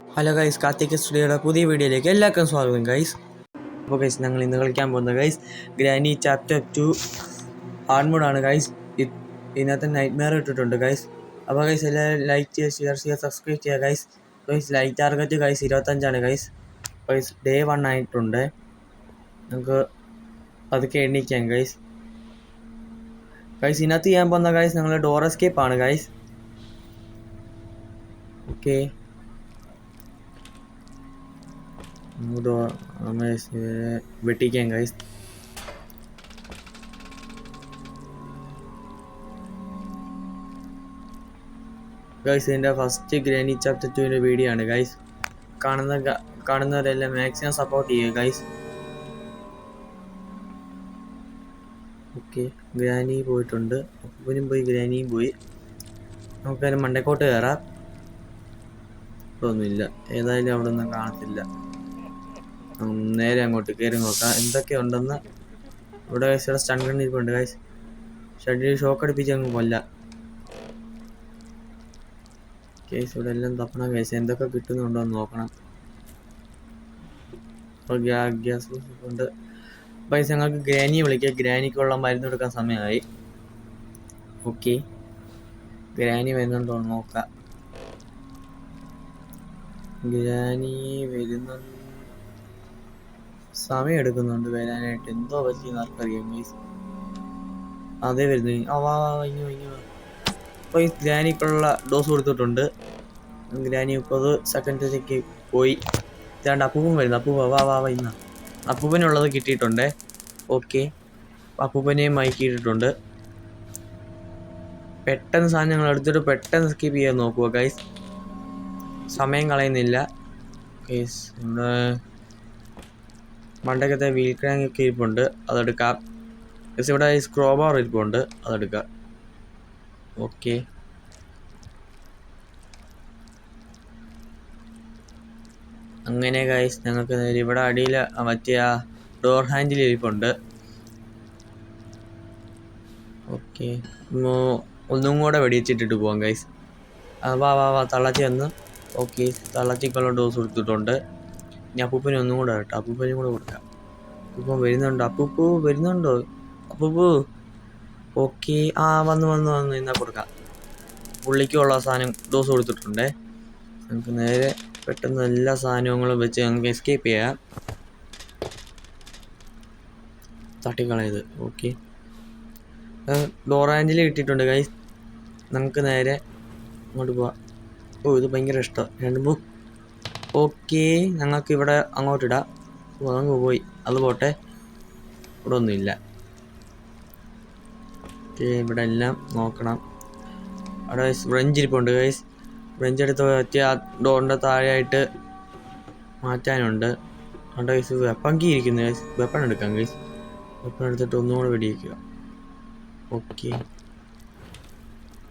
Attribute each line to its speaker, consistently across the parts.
Speaker 1: Hello guys, Karthik സ്റ്റുഡിയോയുടെ പുതിയ വീഡിയോയിലേക്ക് എല്ലാവർക്കും സ്വാഗതം ഗൈസ്. അപ്പോൾ ഗൈസ്, ഞങ്ങൾ ഇന്ന് കളിക്കാൻ പോകുന്നത് ഗൈസ് ഗ്രാനി ചാപ്റ്റർ 2 ഹാർഡ് മോഡാണ് ഗൈസ്. ഇതിനകത്ത് നൈറ്റ് മെയർ ഇട്ടിട്ടുണ്ട് ഗൈസ്. അപ്പോൾ ഗൈസ് എല്ലാവരും ലൈക്ക് ചെയ്യുക, ഷെയർ ചെയ്യുക, സബ്സ്ക്രൈബ് ചെയ്യുക guys. Guys like target guys 25 guys. Guys day 1 ആയിട്ടുണ്ട്. നമുക്ക് പതുക്കെ എണ്ണിക്കാം ഗൈസ്. ഗൈസ് ഇതിനകത്ത് ചെയ്യാൻ പോകുന്ന ഗൈസ് ഞങ്ങൾ ഡോർ എസ്കേപ്പ് ആണ് ഗൈസ്. ഓക്കെ, വെട്ടിക്കാം ഗൈസ്. ഗൈസ് ഇതിൻ്റെ ഫസ്റ്റ് ഗ്രാനി ചാപ്റ്റർ 2 വീഡിയോ ആണ് ഗൈസ്. കാണുന്നവരെല്ലാം മാക്സിമം സപ്പോർട്ട് ചെയ്യുക ഗൈസ്. ഓക്കെ, ഗ്രാനി പോയിട്ടുണ്ട്, അപ്പനും പോയി, ഗ്രാനിയും പോയി. നമുക്കതിന് മണ്ടക്കോട്ട് കയറാം. ഒന്നുമില്ല, ഏതായാലും അവിടെ ഒന്നും കാണത്തില്ല. നേരെ അങ്ങോട്ട് കയറി നോക്കാം എന്തൊക്കെയുണ്ടെന്ന്. ഇവിടെ ഗൈസ് സ്റ്റൺ ഗൺ ഇരിപ്പുണ്ട് ഗൈസ്. ഷഡിൽ ഷോക്ക് അടിപ്പിച്ച് അങ്ങ് കൊല്ലാം. കേസ് ഇവിടെ എല്ലാം തപ്പണം ഗൈസ്, എന്തൊക്കെ കിട്ടുന്നുണ്ടോ എന്ന് നോക്കണം. അപ്പോൾ ഗ്യാസ് ഉണ്ട് ഗൈസ്. ഞങ്ങൾക്ക് ഗ്രാനിയെ വിളിക്കാം, ഗ്രാനിക്കുള്ള മരുന്ന് കൊടുക്കാൻ സമയമായി. ഓക്കെ, ഗ്രാനി വരുന്നുണ്ടോ എന്ന് നോക്കാം. ഗ്രാനി വരുന്നുണ്ട്, സമയം എടുക്കുന്നുണ്ട് വരാനായിട്ട്. എന്തോ പറ്റിയെന്ന് ആർക്കറിയാം ഗൈസ്. അതേ വരുന്നു. അപ്പോൾ ഈ ഗ്രാനിക്കുള്ള ഡോസ് കൊടുത്തിട്ടുണ്ട്. ഗ്രാനി 30 സെക്കൻഡിലേക്ക് പോയി. ഇതാണ്ട് അപ്പൂപ്പൻ വരുന്നു. വാ ഇന്ന് അപ്പൂപ്പനുള്ളത് കിട്ടിയിട്ടുണ്ട്. ഓക്കെ, അപ്പൂപ്പനെയും മയക്കിയിട്ടിട്ടുണ്ട്. പെട്ടെന്ന് സാധനങ്ങൾ എടുത്തിട്ട് പെട്ടെന്ന് സ്കിപ്പ് ചെയ്യാൻ നോക്കുക ഗൈസ്, സമയം കളയുന്നില്ല ഗൈസ്. നമ്മുടെ മണ്ടക്കത്തെ വീൽ ക്രാങ്കൊക്കെ ഇരിപ്പുണ്ട്, അതെടുക്കാം ഗൈസ്. ഇവിടെ സ്ക്രോബാർ ഇരിപ്പുണ്ട്, അതെടുക്കാം. ഓക്കെ, അങ്ങനെ ഗൈസ് ഞങ്ങൾക്ക് ഇവിടെ അടിയിൽ മറ്റേ ആ ഡോർ ഹാൻഡിൽ ഇരിപ്പുണ്ട്. ഓക്കെ, ഒന്നും കൂടെ വെടിച്ചിട്ടിട്ട് പോവാം ഗൈസ്. വാ തള്ളച്ചി വന്ന്. ഓക്കെ, തള്ളച്ചിക്കുള്ള ഡോസ് കൊടുത്തിട്ടുണ്ട്. ഇനി അപ്പൂപ്പനെ ഒന്നും കൂടെ കേട്ടോ, അപ്പൂപ്പനും കൂടെ കൊടുക്കാം. അപ്പൂപ്പൻ വരുന്നുണ്ടോ? അപ്പൂപ്പൂ വരുന്നുണ്ടോ? അപ്പൂപ്പൂ ഓക്കെ, വന്നു എന്നാൽ കൊടുക്കാം. പുള്ളിക്കുള്ള സാധനം ഡോസ് കൊടുത്തിട്ടുണ്ട്. നമുക്ക് നേരെ പെട്ടെന്ന് എല്ലാ സാധനങ്ങളും വെച്ച് നമുക്ക് എസ്കേപ്പ് ചെയ്യാം. തട്ടിക്കളയത്. ഓക്കെ, ഡോർ ഹാൻഡിൽ കിട്ടിയിട്ടുണ്ട് ഗൈസ്. നമുക്ക് നേരെ അങ്ങോട്ട് പോവാം. ഇത് ഭയങ്കര ഇഷ്ടം രണ്ടും പോ. ഓക്കെ, ഞങ്ങൾക്ക് ഇവിടെ അങ്ങോട്ടിടാം. അങ്ങ് പോയി, അത് പോട്ടെ, ഇവിടെ ഒന്നുമില്ല. ഓക്കെ, ഇവിടെ എല്ലാം നോക്കണം. അവിടെ ഫ്രഞ്ച് ഇരിപ്പുണ്ട് ഗൈസ്. ഫ്രഞ്ച് എടുത്ത് പറ്റിയ ആ ഡോറിൻ്റെ താഴെയായിട്ട് മാറ്റാനുണ്ട്. അവിടെ ഗൈസ് വെപ്പൺ കീ ഇരിക്കുന്നു ഗൈസ്. വെപ്പൺ എടുക്കാം ഗൈസ്. വെപ്പൺ എടുത്തിട്ട് ഒന്നും കൂടെ വെടിവെക്കുക. ഓക്കെ,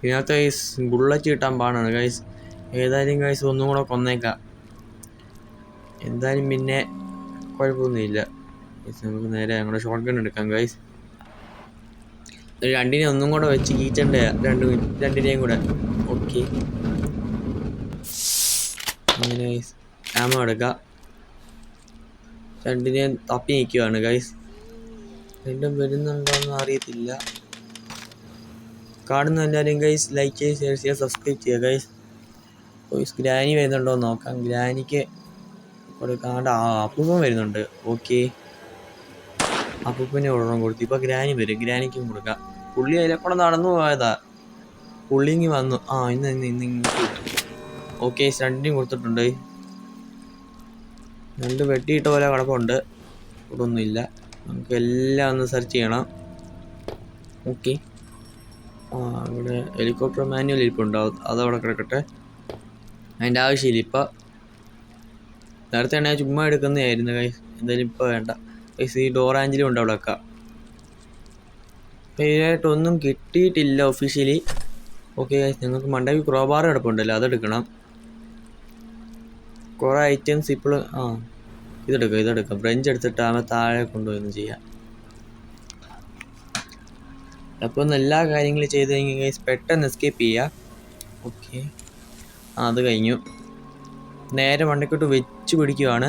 Speaker 1: ഇതിനകത്ത് ഗൈസ് ബുള്ളറ്റ് കിട്ടാൻ പാടാണ് ഗൈസ്. ഏതായാലും ഗൈസ് ഒന്നും കൂടെ കൊന്നേക്കാം. എന്തായാലും പിന്നെ കുഴപ്പമൊന്നുമില്ല ഗൈസ്. നമുക്ക് നേരെ ഞങ്ങളുടെ ഷോട്ട് ഗൺ എടുക്കാം ഗൈസ്. രണ്ടിനെ ഒന്നും കൂടെ വെച്ച് കീറ്റണ്ടേ, രണ്ടിനെയും കൂടെ. ഓക്കെ, അങ്ങനെ ഗൈസ് ആമോ എടുക്കാം. രണ്ടിനെയും തപ്പി നിൽക്കുകയാണ് ഗൈസ്. രണ്ടും വരുന്നുണ്ടോയെന്ന് അറിയത്തില്ല. കാണുന്ന എല്ലാവരും ഗൈസ് ലൈക്ക് ചെയ്യുക, ഷെയർ ചെയ്യുക, സബ്സ്ക്രൈബ് ചെയ്യുക ഗൈസ്. ഗൈസ് ഗ്രാനി വരുന്നുണ്ടോ എന്ന് നോക്കാം. ഗ്രാനിക്ക് കൊടുക്കാണ്ട് അപ്പൂപ്പൻ വരുന്നുണ്ട്. ഓക്കെ, അപ്പൂപ്പനെ ഒരെണ്ണം കൊടുത്തു. ഇപ്പോൾ ഗ്രാനി വരും, ഗ്രാനിക്കും കൊടുക്കാം. പുള്ളി അതിലെക്കൂടെ നടന്നു പോയതാ, പുള്ളിങ്ങി വന്നു. ഇന്ന് ഓക്കെ, രണ്ടിനും കൊടുത്തിട്ടുണ്ട്. രണ്ട് വെട്ടിയിട്ട പോലെ കിടപ്പുണ്ട്, ഇവിടെ ഒന്നുമില്ല. നമുക്ക് എല്ലാം ഒന്ന് സെർച്ച് ചെയ്യണം. ഓക്കെ, ഇവിടെ ഹെലികോപ്റ്റർ മാനുവൽ ഇരിപ്പുണ്ടാവും, അതവിടെ കിടക്കട്ടെ, അതിൻ്റെ ആവശ്യമില്ല ഇപ്പം. നേരത്തെ ഞാൻ ചുമ്മാ എടുക്കുന്നതായിരുന്നു ഗൈസ്, എന്തായാലും ഇപ്പോൾ വേണ്ട ഗൈസ്. ഈ ഡോർ ഹാൻഡിലും ഉണ്ട് അവിടെ വെക്കാം. ഇതിനായിട്ടൊന്നും കിട്ടിയിട്ടില്ല ഒഫീഷ്യലി. ഓക്കെ ഗൈസ്, ഞങ്ങൾക്ക് മണ്ടയ്ക്ക് ക്രോബാർ കിടപ്പുണ്ടല്ലോ, അതെടുക്കണം. കുറേ ഐറ്റംസ് ഇപ്പോൾ ഇതെടുക്കാം. ഫ്രഞ്ച് എടുത്തിട്ട് താഴെ കൊണ്ടുപോയി ചെയ്യാം. അപ്പോൾ ഒന്ന് എല്ലാ കാര്യങ്ങളും ചെയ്ത് കഴിഞ്ഞാൽ ഗൈസ് പെട്ടെന്ന് എസ്കേപ്പ് ചെയ്യുക. ഓക്കെ, അത് കഴിഞ്ഞു. നേരെ മണ്ടയ്ക്കോട്ട് വെച്ച് പിടിക്കുകയാണ്.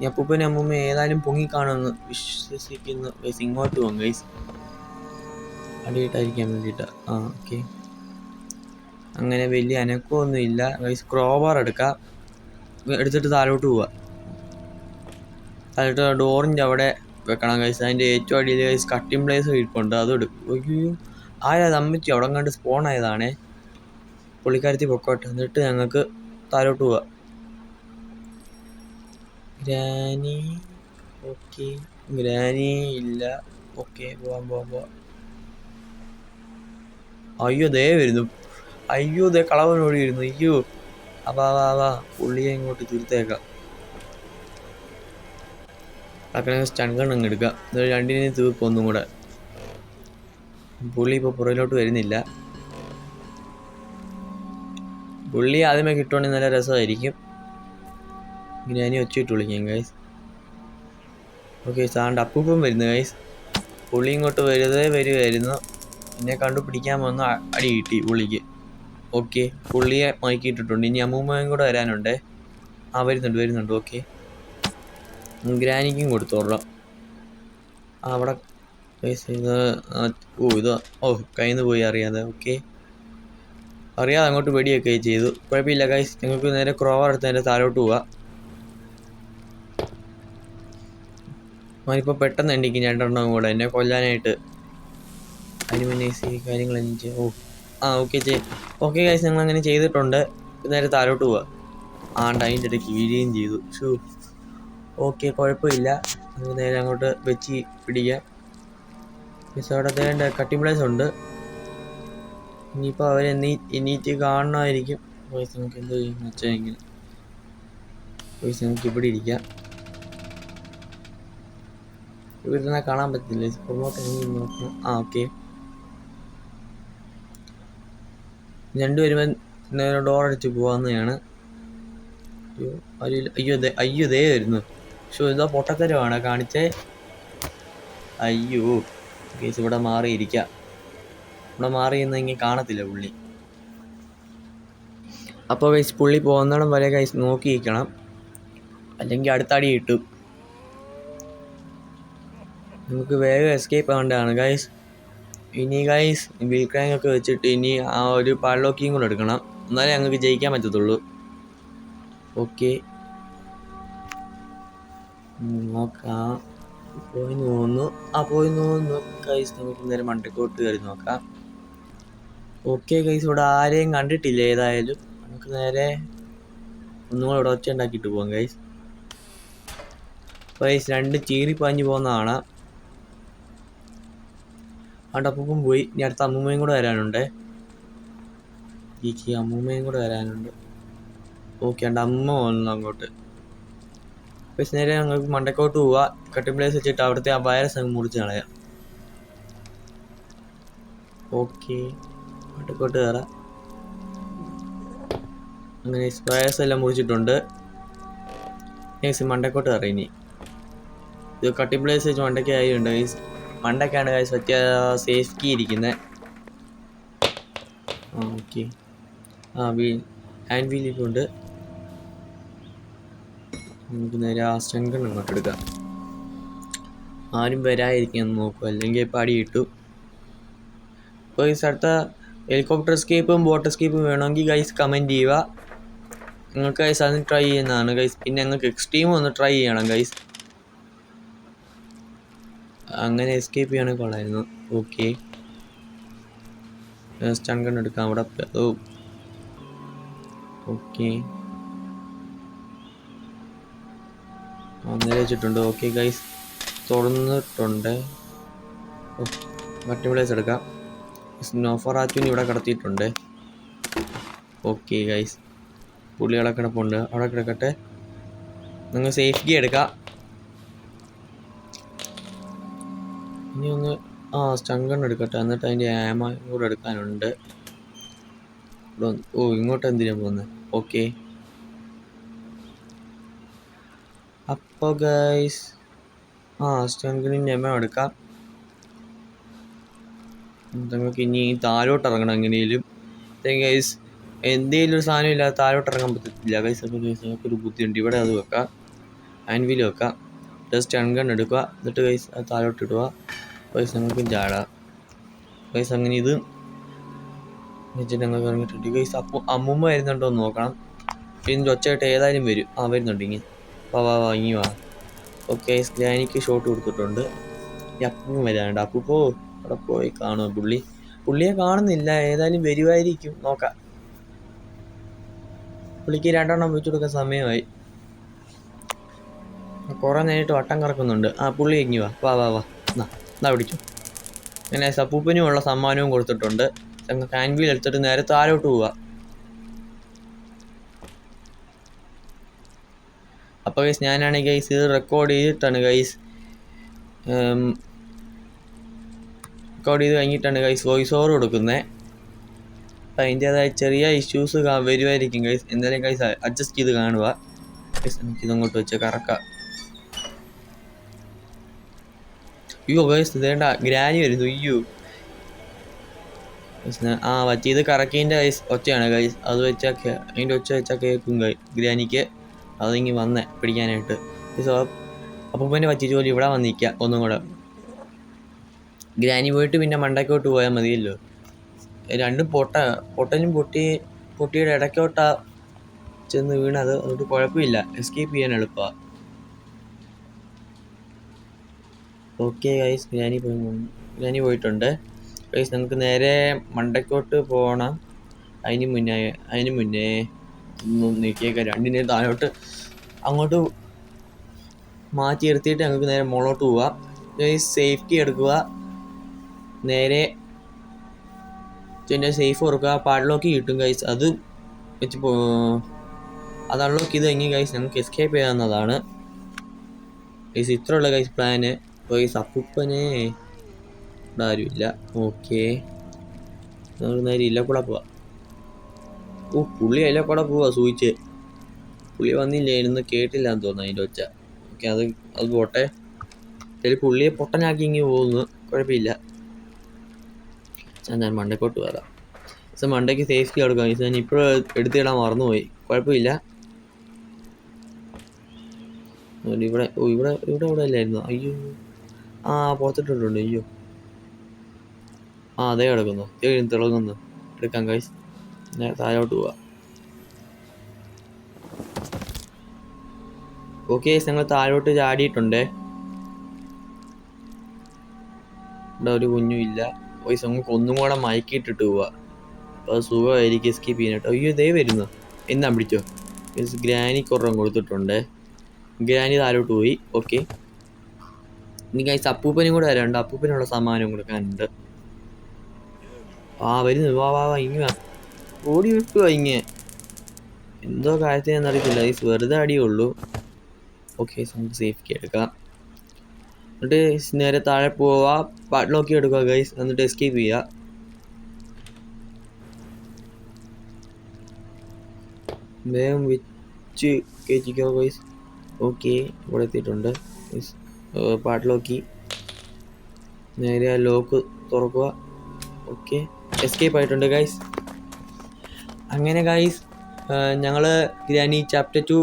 Speaker 1: അപ്പൂപ്പനും അമ്മൂമ്മ ഏതായാലും പൊങ്ങിക്കാണുമെന്ന് വിശ്വസിക്കുന്നു ഗൈസ്. ഇങ്ങോട്ട് പോകും ഗൈസ്, അടിയിട്ടായിരിക്കാൻ വേണ്ടിയിട്ട്. ഓക്കെ, അങ്ങനെ വലിയ അനക്കമൊന്നും ഇല്ല ഗൈസ്. ക്രോബാർ എടുത്തിട്ട് താഴോട്ട് പോവുക. താഴോട്ട് ഡോറിൻ്റെ അവിടെ വെക്കണം ഗൈസ്. അതിൻ്റെ ഏറ്റവും അടിയിൽ ഗൈസ് കട്ടിംഗ് പ്ലേസ് ഇരിപ്പുണ്ട്, അതും എടുക്കും. അയ്യോ, ആരാ അമ്മച്ചി അവിടെ കണ്ട് സ്പോൺ ആയതാണേ. പുള്ളിക്കാരത്തി പൊക്കോട്ടെ, എന്നിട്ട് ഞങ്ങൾക്ക് താഴോട്ട് പോവാം. ഗ്രാനി, ഓക്കെ, ഗ്രാനി ഇല്ല. ഓക്കെ, പോവാം. അയ്യോ ദേ വരുന്നു, അയ്യോ ദേ കളവനോടി വരുന്നു. അയ്യോ, വാ പുള്ളിയെ ഇങ്ങോട്ട് തീർത്തേക്കാം. അങ്ങനെ സ്റ്റൺഗൺ അങ്ങ് എടുക്കുക, എന്നിട്ട് രണ്ടിനെയും തീർക്കും ഒന്നും കൂടെ. പുള്ളി ഇപ്പോൾ പുറകിലോട്ട് വരുന്നില്ല. പുള്ളി ആദ്യമേ കിട്ടുവാണെങ്കിൽ നല്ല രസമായിരിക്കും. ഗ്രാനി ഒച്ചയിട്ട് വിളിക്കാം ഗൈസ്. ഓക്കെ, സാറിൻ്റെ അപ്പൂപ്പം വരുന്നു ഗൈസ്. പുള്ളി ഇങ്ങോട്ട് വരുമായിരുന്നു. എന്നെ കണ്ടുപിടിക്കാൻ വന്ന് അടി കിട്ടി പുള്ളിക്ക്. ഓക്കെ, പുള്ളിയെ മയക്കിയിട്ടിട്ടുണ്ട്. ഇനി അമ്മൂമ്മയും കൂടെ വരാനുണ്ട്. വരുന്നുണ്ട്. ഓക്കെ, ഗ്രാനിക്കും കൊടുത്തോളാം. അവിടെ ഇത് കയ്യിൽ നിന്ന് പോയി അറിയാതെ. ഓക്കെ, അറിയാതെ അങ്ങോട്ട് വെടിയൊക്കെ ചെയ്തു. കുഴപ്പമില്ല ഗൈസ്, നിങ്ങൾക്ക് നേരെ ക്രോവർ എടുത്ത് നേരെ താഴോട്ട് പോവാം. അവനിപ്പോൾ പെട്ടെന്ന് എണ്ണിക്കും രണ്ടെണ്ണം കൂടെ എന്നെ കൊല്ലാനായിട്ട്. അനിമനൈസ് കാര്യങ്ങളെല്ലാം ചെയ്യും. ഓക്കെ ഗൈസ്, ഞങ്ങൾ അങ്ങനെ ചെയ്തിട്ടുണ്ട്. നേരെ താഴോട്ട് പോവുക. അതിൻ്റെ ഇടയ്ക്ക് വീഴുകയും ചെയ്തു. ഓക്കെ, കുഴപ്പമില്ല. നമുക്ക് നേരെ അങ്ങോട്ട് വെച്ച് പിടിക്കാം. മിസ് അവിടെ തേണ്ട കട്ടിംഗ് പ്ലേസ് ഉണ്ട്. ഇനിയിപ്പോൾ എണീറ്റ് കാണണമായിരിക്കും. വോയിസ് നമുക്ക് എന്ത് ചെയ്യും വെച്ചെങ്കിൽ വോയിസ് നമുക്ക് ഇവിടെ ഇരിക്കാം. ഇവിടെ കാണാൻ പറ്റില്ല. പുറമോട്ട് നോക്കണം. ഓക്കെ, രണ്ടുപേരും നേരെ ഡോർ അടിച്ച് പോകാവുന്നതാണ്. അയ്യോ ദേ വരുന്നു. ഇതാ പൊട്ടത്തരമാണ് കാണിച്ചേ. അയ്യോ കേസ്, ഇവിടെ മാറിയിരിക്കാം. ഇവിടെ മാറിയെന്നെങ്കിൽ കാണത്തില്ല പുള്ളി. അപ്പോൾ ഗൈസ്, പുള്ളി പോകുന്നിടം വരെ ഗൈസ് നോക്കിയിരിക്കണം, അല്ലെങ്കിൽ അടുത്ത അടി കിട്ടും. നമുക്ക് വേഗം എസ്കേപ്പ് ആവേണ്ടതാണ് ഗൈസ്. ഇനി ഗൈസ് വീൽ ക്രാങ്ക് ഒക്കെ വെച്ചിട്ട് ഇനി ആ ഒരു പാഡ്ലോക്കിയും കൂടെ എടുക്കണം, എന്നാലേ ഞങ്ങൾക്ക് ജയിക്കാൻ പറ്റത്തുള്ളൂ. ഓക്കെ, നോക്കാം. പോയി തോന്നുന്നു ഗൈസ്. നമുക്ക് നേരെ മണ്ടക്കോട്ട് കയറി നോക്കാം. ഓക്കെ ഗൈസ്, ഇവിടെ ആരെയും കണ്ടിട്ടില്ല. ഏതായാലും നമുക്ക് നേരെ ഒന്നും കൂടെ ഇവിടെ ഒച്ച ഉണ്ടാക്കിയിട്ട് പോകാം ഗൈസ്. ഗൈസ്, രണ്ട് ചീറിപ്പാഞ്ഞ് പോകുന്നതാണ്. അവിടെ അപ്പം പോയി. ഇനി അടുത്ത അമ്മൂമ്മയും കൂടെ വരാനുണ്ട്. ഓക്കെ, എൻ്റെ അമ്മ വന്നു അങ്ങോട്ട്. പക്ഷെ നേരെ ഞങ്ങൾക്ക് മണ്ടക്കോട്ട് പോവുക. കട്ടിംഗ് പ്ലേസ് വെച്ചിട്ട് അവിടുത്തെ ആ വൈറസ് അങ്ങ് മുറിച്ച് കളയാം. ഓക്കെ, മണ്ടക്കോട്ട് കയറാം. അങ്ങനെ വൈറസ് എല്ലാം മുറിച്ചിട്ടുണ്ട്. മണ്ടക്കോട്ട് കയറാം. ഇനി ഇത് കട്ടിംഗ് പ്ലേസ് വെച്ച് മണ്ടയ്ക്ക് ആയിട്ടുണ്ട് ഗൈസ്. മണ്ടയ്ക്കാണ് ഗൈസ് പറ്റിയ സേഫ്റ്റി ഇരിക്കുന്നത്. ഓക്കെ, ഹാൻഡ് വീലിട്ടുണ്ട്. നമുക്ക് നേരെ ആ സ്റ്റങ്കൺ അങ്ങോട്ട് എടുക്കാം. ആരും വരാതിരിക്കാൻ നോക്കും, അല്ലെങ്കിൽ ഇപ്പോൾ അടി കിട്ടും. ഇപ്പോൾ ഗൈസ് അടുത്ത ഹെലികോപ്റ്റർ എസ്കേപ്പും ബോട്ട് എസ്കേപ്പും വേണമെങ്കിൽ ഗൈസ് കമൻറ്റ് ചെയ്യുക. നിങ്ങൾക്ക് ഗൈസ് അതിന് ട്രൈ ചെയ്യുന്നതാണ് ഗൈസ്. പിന്നെ ഞങ്ങൾക്ക് എക്സ്ട്രീം ഒന്ന് ട്രൈ ചെയ്യണം ഗൈസ്. അങ്ങനെ എസ്കേപ്പ് ചെയ്യണമെങ്കിൽ കൊള്ളായിരുന്നു. ഓക്കെ, സ്റ്റങ്കൺ എടുക്കാം. അവിടെ ഓക്കെ, നേരെ വെച്ചിട്ടുണ്ട്. ഓക്കെ ഗൈസ്, തുറന്നിട്ടുണ്ട്. കട്ടിംഗ് പ്ലേസ് എടുക്കാം. നോഫറാച്ചുവിന് ഇവിടെ കിടത്തിയിട്ടുണ്ട്. ഓക്കെ ഗൈസ്, പുള്ളികളെ കിടപ്പുണ്ട്. അവിടെ കിടക്കട്ടെ. നിങ്ങൾ സേഫ്റ്റി എടുക്കാം. ഇനി ഒന്ന് സ്റ്റങ്കൺ എടുക്കട്ടെ, എന്നിട്ട് അതിൻ്റെ ആമ കൂടെ എടുക്കാനുണ്ട്. ഇങ്ങോട്ട് എന്തിനാണ് പോകുന്നത്? ഓക്കെ, അപ്പോൾ ഗൈസ് സ്റ്റങ്കണിൻ്റെ ആമ എടുക്കാം. നിങ്ങൾക്ക് ഇനി താഴോട്ട് ഇറങ്ങണം എങ്ങനെയും. ഗൈസ് എന്തെങ്കിലും ഒരു സാധനം ഇല്ലാതെ താഴോട്ട് ഇറങ്ങാൻ പറ്റത്തില്ല ഗൈസ്. അപ്പോൾ ഗൈസ് നമുക്കൊരു ബുദ്ധിയുണ്ട്. ഇവിടെ അത് വെക്കാം, ആൻവിൽ വെക്കാം. ജസ്റ്റ് അൺഗൺ എടുക്കുക, എന്നിട്ട് ഗൈസ് അത് താഴോട്ട് ഇടുക. ഗൈസ് ഞങ്ങൾക്കും ചാടാം ഗൈസ്. അങ്ങനെ ഇത് വെച്ചിട്ട് ഞങ്ങൾക്ക് ഇറങ്ങിയിട്ടുണ്ട് ഗൈസ്. അപ്പോൾ അമ്മൂമ്മ വരുന്നുണ്ടോ എന്ന് നോക്കണം. ഇതിൻ്റെ ഒച്ചയായിട്ട് ഏതായാലും വരും. വരുന്നുണ്ട് ഇങ്ങനെ. വാ ഇങ്ങി വാ. ഓക്കെ ഗ്രാനിക്ക് ഷോട്ട് കൊടുത്തിട്ടുണ്ട്. ഈ അപ്പൂപ്പൻ വരാനുണ്ട്. അപ്പൂപ്പോ അവിടെ പോയി കാണുമോ? പുള്ളിയെ കാണുന്നില്ല. ഏതായാലും വരുമായിരിക്കും, നോക്കാം. പുള്ളിക്ക് 2 എണ്ണം വെച്ച് കൊടുക്കാൻ സമയമായി. കുറേ നേരിട്ട് വട്ടം കറക്കുന്നുണ്ട്. പുള്ളി ഇങ്ങി വാ. എന്നാ പിടിച്ചു. അങ്ങനെ അപ്പൂപ്പനുമുള്ള സമ്മാനവും കൊടുത്തിട്ടുണ്ട്. ഞങ്ങൾ ആൻവിൽ എടുത്തിട്ട് നേരെ താഴോട്ട് പോവുക. അപ്പോൾ ഗൈസ് ഞാനാണെങ്കിൽ ഗൈസ് ഇത് റെക്കോർഡ് ചെയ്തിട്ടാണ് ഗൈസ് കഴിഞ്ഞിട്ടാണ് ഗൈസ് വോയിസ് ഓവർ കൊടുക്കുന്നത്. അപ്പം അതിൻ്റേതായ ചെറിയ ഇഷ്യൂസ് വരുമായിരിക്കും ഗൈസ്. എന്തായാലും ഗൈസ് അഡ്ജസ്റ്റ് ചെയ്ത് കാണുക ഗൈസ്. നമുക്കിതങ്ങോട്ട് വെച്ച് കറക്കാം. അയ്യോ ഗൈസ് ഇതേണ്ട ഗ്രാനി വരുന്നു. അയ്യോ പറ്റി ഇത് കറക്കിൻ്റെ ഗൈസ് ഒച്ചയാണ് ഗൈസ്. അത് വെച്ചാൽ അതിൻ്റെ ഒച്ച വെച്ചാൽ കേൾക്കും ഗ്രാനിക്ക്. അതിങ്ങി വന്നേ പിടിക്കാനായിട്ട്. അപ്പൂപ്പൻ്റെ പറ്റി ജോലി ഇവിടെ വന്നിരിക്കുക. ഒന്നും കൂടെ ഗ്രാനി പോയിട്ട് പിന്നെ മണ്ടക്കോട്ട് പോയാൽ മതിയല്ലോ. രണ്ടും പൊട്ടിയുടെ ഇടയ്ക്കോട്ടാ ചെന്ന് വീണത്. അതുകൊണ്ട് കുഴപ്പമില്ല, എസ്കേപ്പ് ചെയ്യാൻ എളുപ്പമാണ്. ഓക്കെ ഗൈസ് ഗ്രാനി പോയിട്ടുണ്ട് ഗൈസ്. നമുക്ക് നേരെ മണ്ടക്കോട്ട് പോകണം. അതിന് മുന്നേ ഒന്നും നീക്കിയേക്കാം. രണ്ടിനെ താഴോട്ട് അങ്ങോട്ട് മാറ്റി എടുത്തിട്ട് ഞങ്ങൾക്ക് നേരെ മുകളിലോട്ട് പോവാം ഗൈസ്. സേഫ്റ്റി എടുക്കുക. നേരെ സേഫ് കൊടുക്കുക. പാഡ്ലോക്ക് കിട്ടും ഗൈസ്. അത് വെച്ച് അത് അൺലോക്ക് ചെയ്ത് കഴിഞ്ഞ് ഗൈസ് ഞങ്ങൾക്ക് എസ്കേപ്പ് ചെയ്യാവുന്നതാണ് ഗൈസ്. ഇത്രയുള്ള ഗൈസ് പ്ലാന്. ഗൈസ് അപ്പൂപ്പനെ ഇവിടെ ആരുമില്ല. ഓക്കെ നമുക്ക് നേരെ ഇല്ലക്കൂടെ പോവാം. പുള്ളി അതിലക്കൂടെ പോവാ സൂചിച്ച്. പുള്ളി വന്നില്ലായിരുന്നു, കേട്ടില്ല എന്ന് തോന്നുന്നു അതിൻ്റെ ഒച്ച. ഓക്കെ അത് പോട്ടെ. ശരി പുള്ളിയെ പൊട്ടനാക്കി ഇങ്ങനെ പോകുന്നു, കുഴപ്പമില്ല. ഞാൻ മണ്ടക്കോട്ട് വരാം. മണ്ടയ്ക്ക് സേഫ്റ്റി കൊടുക്കാം. ഞാൻ ഇപ്പോഴും എടുത്തിടാൻ മറന്നുപോയി, കുഴപ്പമില്ല. ഇവിടെ അല്ലായിരുന്നു. അയ്യോ പുറത്തിട്ടുണ്ട്. അയ്യോ അതേ കിടക്കുന്നു, തിളങ്ങുന്നു. എടുക്കാം ഗൈസ്. ഞാൻ താഴോട്ട് പോവാം. ഓക്കെ ഞങ്ങൾ താഴോട്ട് ചാടിയിട്ടുണ്ട്. ഇവിടെ ഒരു കുഞ്ഞും ഇല്ല. വോയിസ് നമുക്ക് ഒന്നും കൂടെ മയക്കിയിട്ടിട്ട് പോവാ. അപ്പോൾ അത് സുഖമായിരിക്കും എസ്കേപ്പ് ചെയ്യാനായിട്ട്. അയ്യോ ദേ വരുന്നു. എന്നാ പിടിച്ചോ. ഗ്രാനി കുറം കൊടുത്തിട്ടുണ്ട്. ഗ്രാനി താഴോട്ട് പോയി. ഓക്കെ ഇനി ഗൈസ് അപ്പൂപ്പനും കൂടെ വരാനുണ്ട്. അപ്പൂപ്പനുള്ള സമ്മാനം കൊടുക്കാനുണ്ട്. വരുന്നു. വാ ഇങ്ങ ഓടി വിട്ടുക. ഇങ്ങ് എന്തോ കാര്യത്തിനെന്ന് അറിയത്തില്ല ഗൈസ്, വെറുതെ അടിയുള്ളൂ. ഓക്കെ നമുക്ക് സേഫ്റ്റി എടുക്കാം. എന്നിട്ട് നേരെ താഴെ പോവാ. പാഡ്ലോക്ക് എടുക്കുക ഗൈസ്. എന്നിട്ട് എസ്കേപ്പ് ചെയ്യുക. വേഗം വെച്ച് കയറ്റിക്കോ ഗൈസ്. ഓക്കെ ഇവിടെ എത്തിയിട്ടുണ്ട് ഗൈസ്. പാഡ്ലോക്ക് നേരെ ലോക്ക് തുറക്കുക. ഓക്കെ എസ്കേപ്പ് ആയിട്ടുണ്ട് ഗൈസ്. അങ്ങനെ ഗൈസ് ഞങ്ങൾ ഗ്രാനി ചാപ്റ്റർ 2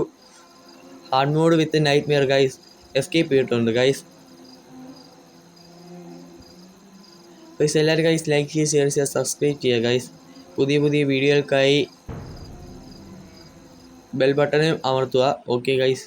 Speaker 1: ഹാർഡ് മോഡ് വിത്ത് നൈറ്റ് മെയർ ഗൈസ് എസ്കേപ്പ് ചെയ്തിട്ടുണ്ട് ഗൈസ്. എല്ലാവരും ഗൈസ് ലൈക്ക് ചെയ്യുക, ഷെയർ ചെയ്യുക, സബ്സ്ക്രൈബ് ചെയ്യുക ഗൈസ്. പുതിയ വീഡിയോകൾക്കായി ബെൽ ബട്ടണും അമർത്തുക. Okay guys.